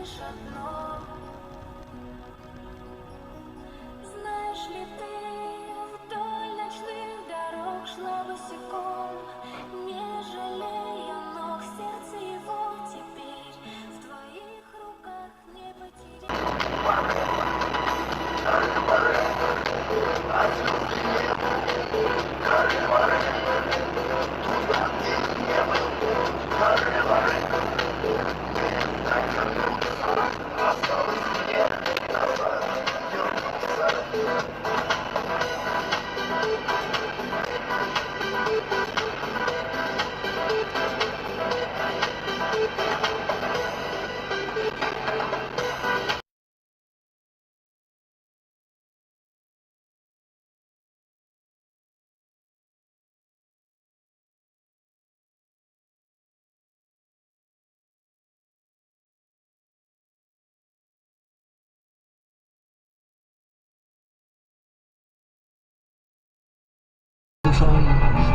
лишь одно. Знаешь ли ты, вдоль ночных дорог шла босиком, не жалея ног, сердце его теперь в твоих руках не потерять.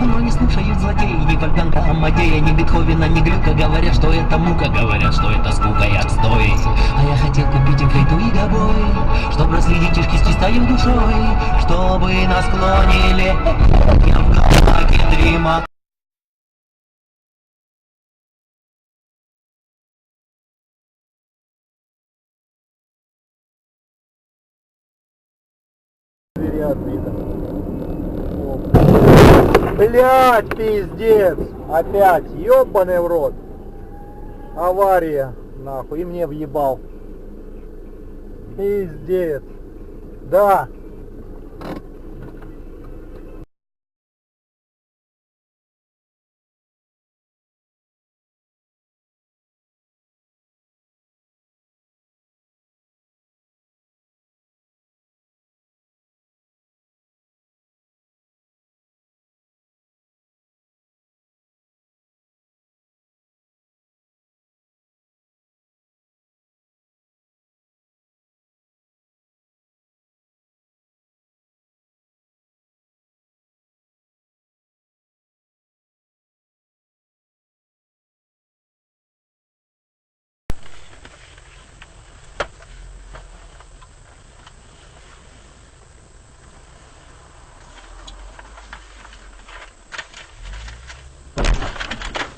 Но не слушают злодеи, ни Вольфганга Амадея, ни Бетховена, ни Глюка. Говорят, что это мука, говорят, что это скука и отстой. А я хотел купить им флейту и гобой, чтоб росли детишки с чистой душой, чтобы на склоне я в галаке дрима. Блять, пиздец! Опять, ёбаный в рот! Авария, нахуй, и мне въебал. Пиздец! Да!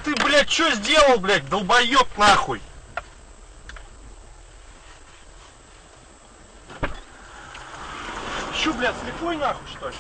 Ты, блядь, что сделал, блядь, долбоёб нахуй? Чё, блядь, слепой нахуй, что ли?